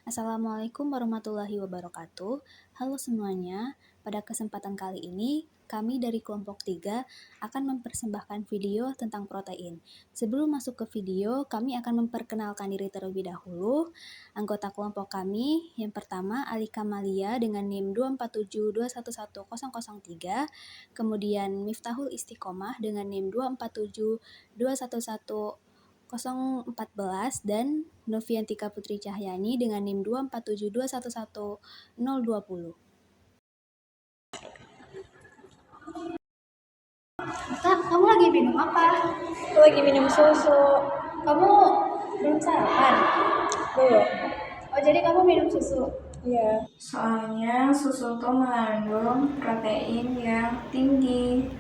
Assalamualaikum warahmatullahi wabarakatuh. Halo semuanya, pada kesempatan kali ini kami dari kelompok 3 akan mempersembahkan video tentang protein. Sebelum masuk ke video, kami akan memperkenalkan diri terlebih dahulu. Anggota kelompok kami, yang pertama Alika Malia dengan NIM 247211003, kemudian Miftahul Istiqomah dengan NIM 247211014 dan Noviantika Putri Cahyani dengan NIM 247211020. Kak, kamu lagi minum apa? Aku lagi minum susu. Kamu belum sarapan? Belum. Oh, jadi kamu minum susu? Iya. Soalnya susu tuh mengandung protein yang tinggi.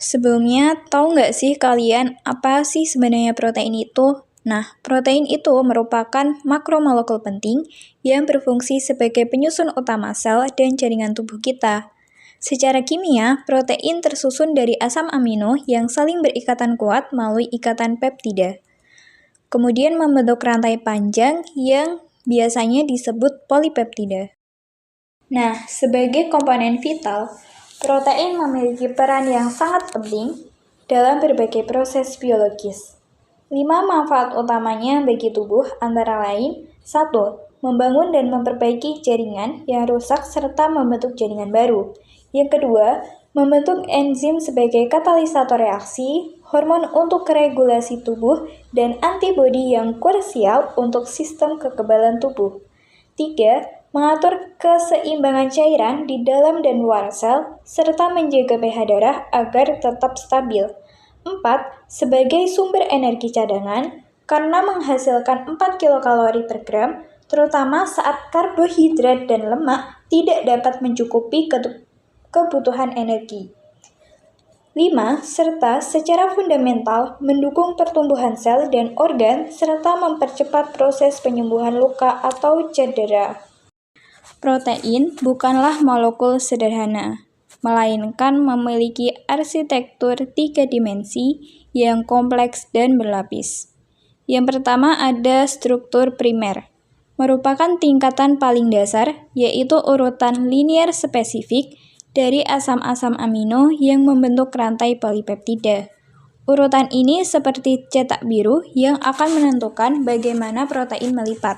Sebelumnya, tahu nggak sih kalian apa sih sebenarnya protein itu? Nah, protein itu merupakan makromolekul penting yang berfungsi sebagai penyusun utama sel dan jaringan tubuh kita. Secara kimia, protein tersusun dari asam amino yang saling berikatan kuat melalui ikatan peptida. Kemudian membentuk rantai panjang yang biasanya disebut polipeptida. Nah, sebagai komponen vital, protein memiliki peran yang sangat penting dalam berbagai proses biologis. 5 manfaat utamanya bagi tubuh antara lain: 1. Membangun dan memperbaiki jaringan yang rusak serta membentuk jaringan baru. Yang kedua, membentuk enzim sebagai katalisator reaksi, hormon untuk regulasi tubuh, dan antibodi yang krusial untuk sistem kekebalan tubuh. 3. Mengatur keseimbangan cairan di dalam dan luar sel, serta menjaga pH darah agar tetap stabil. 4. Sebagai sumber energi cadangan, karena menghasilkan 4 kilokalori per gram, terutama saat karbohidrat dan lemak tidak dapat mencukupi kebutuhan energi. 5. Serta secara fundamental mendukung pertumbuhan sel dan organ serta mempercepat proses penyembuhan luka atau cedera. Protein bukanlah molekul sederhana, melainkan memiliki arsitektur 3 dimensi yang kompleks dan berlapis. Yang pertama ada struktur primer, merupakan tingkatan paling dasar, yaitu urutan linear spesifik dari asam-asam amino yang membentuk rantai polipeptida. Urutan ini seperti cetak biru yang akan menentukan bagaimana protein melipat.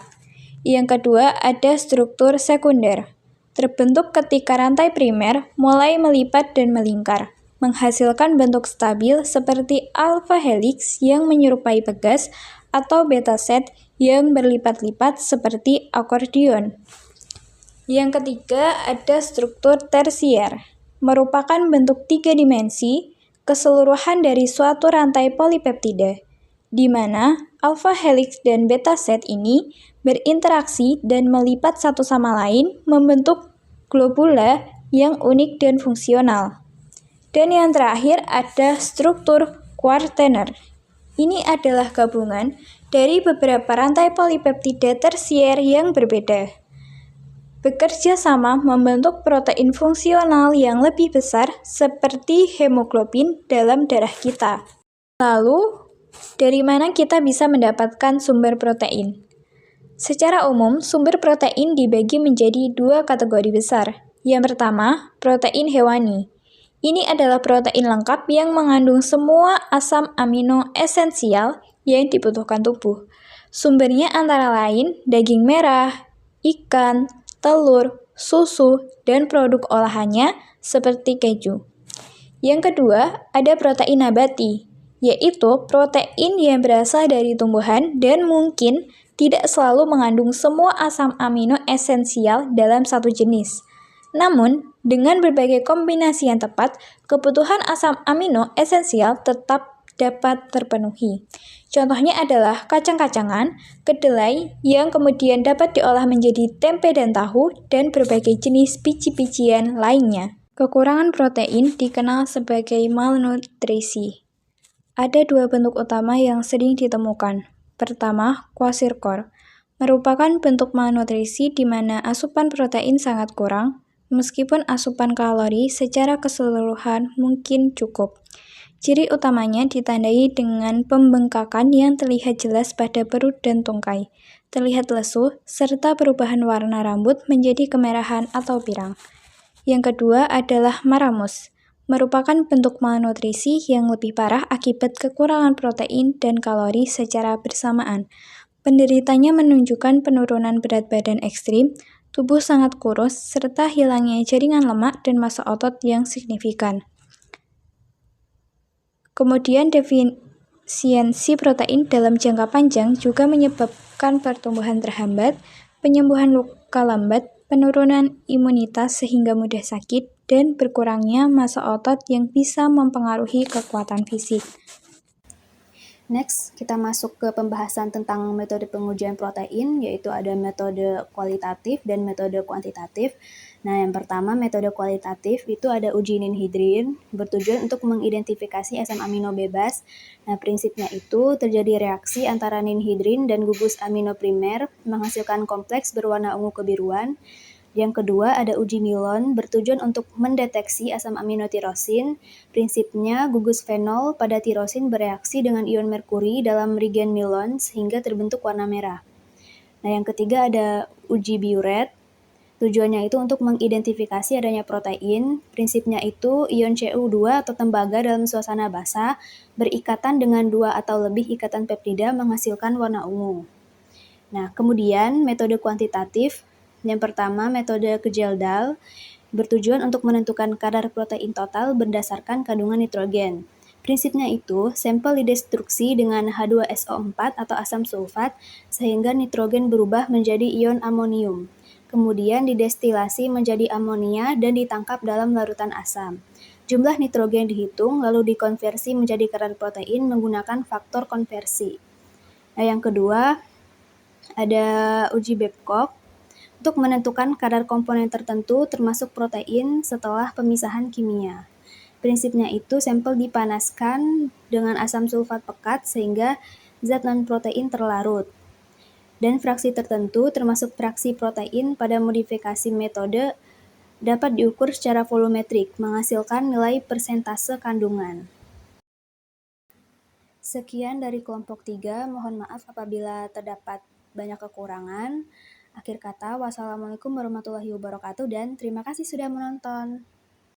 Yang kedua ada struktur sekunder, terbentuk ketika rantai primer mulai melipat dan melingkar, menghasilkan bentuk stabil seperti alpha helix yang menyerupai pegas atau beta set yang berlipat-lipat seperti akordeon. Yang ketiga ada struktur tersier, merupakan bentuk 3 dimensi keseluruhan dari suatu rantai polipeptida, di mana alpha helix dan beta set ini berinteraksi dan melipat satu sama lain membentuk globula yang unik dan fungsional. Dan yang terakhir ada struktur quaterner. Ini adalah gabungan dari beberapa rantai polipeptida tersier yang berbeda, bekerja sama membentuk protein fungsional yang lebih besar seperti hemoglobin dalam darah kita. Lalu, dari mana kita bisa mendapatkan sumber protein? Secara umum, sumber protein dibagi menjadi 2 kategori besar. Yang pertama, protein hewani. Ini adalah protein lengkap yang mengandung semua asam amino esensial yang dibutuhkan tubuh. Sumbernya antara lain daging merah, ikan, telur, susu, dan produk olahannya seperti keju. Yang kedua, ada protein nabati, yaitu protein yang berasal dari tumbuhan dan mungkin tidak selalu mengandung semua asam amino esensial dalam satu jenis. Namun, dengan berbagai kombinasi yang tepat, kebutuhan asam amino esensial tetap dapat terpenuhi. Contohnya adalah kacang-kacangan, kedelai yang kemudian dapat diolah menjadi tempe dan tahu, dan berbagai jenis biji-bijian lainnya. Kekurangan protein dikenal sebagai malnutrisi. Ada 2 bentuk utama yang sering ditemukan. Pertama, kwashiorkor, merupakan bentuk malnutrisi di mana asupan protein sangat kurang, meskipun asupan kalori secara keseluruhan mungkin cukup. Ciri utamanya ditandai dengan pembengkakan yang terlihat jelas pada perut dan tungkai, terlihat lesu, serta perubahan warna rambut menjadi kemerahan atau pirang. Yang kedua adalah maramus, merupakan bentuk malnutrisi yang lebih parah akibat kekurangan protein dan kalori secara bersamaan. Penderitanya menunjukkan penurunan berat badan ekstrim, tubuh sangat kurus, serta hilangnya jaringan lemak dan massa otot yang signifikan. Kemudian defisiensi protein dalam jangka panjang juga menyebabkan pertumbuhan terhambat, penyembuhan luka lambat, penurunan imunitas sehingga mudah sakit, dan berkurangnya massa otot yang bisa mempengaruhi kekuatan fisik. Next, kita masuk ke pembahasan tentang metode pengujian protein, yaitu ada metode kualitatif dan metode kuantitatif. Nah, yang pertama metode kualitatif itu ada uji ninhidrin, bertujuan untuk mengidentifikasi asam amino bebas. Nah, prinsipnya itu terjadi reaksi antara ninhidrin dan gugus amino primer, menghasilkan kompleks berwarna ungu kebiruan. Yang kedua ada uji Milon, bertujuan untuk mendeteksi asam amino tirosin. Prinsipnya gugus fenol pada tirosin bereaksi dengan ion merkuri dalam reagen Milon sehingga terbentuk warna merah. Nah, yang ketiga ada uji Biuret. Tujuannya itu untuk mengidentifikasi adanya protein. Prinsipnya itu ion Cu2 atau tembaga dalam suasana basah berikatan dengan 2 atau lebih ikatan peptida menghasilkan warna ungu. Nah, kemudian metode kuantitatif. Yang pertama, metode Kejeldal bertujuan untuk menentukan kadar protein total berdasarkan kandungan nitrogen. Prinsipnya itu, sampel didestruksi dengan H2SO4 atau asam sulfat sehingga nitrogen berubah menjadi ion amonium. Kemudian didestilasi menjadi amonia dan ditangkap dalam larutan asam. Jumlah nitrogen dihitung lalu dikonversi menjadi kadar protein menggunakan faktor konversi. Nah, yang kedua ada uji Babcock untuk menentukan kadar komponen tertentu termasuk protein setelah pemisahan kimia. Prinsipnya itu sampel dipanaskan dengan asam sulfat pekat sehingga zat non-protein terlarut. Dan fraksi tertentu termasuk fraksi protein pada modifikasi metode dapat diukur secara volumetrik, menghasilkan nilai persentase kandungan. Sekian dari kelompok 3, mohon maaf apabila terdapat banyak kekurangan. Akhir kata, wassalamualaikum warahmatullahi wabarakatuh dan terima kasih sudah menonton.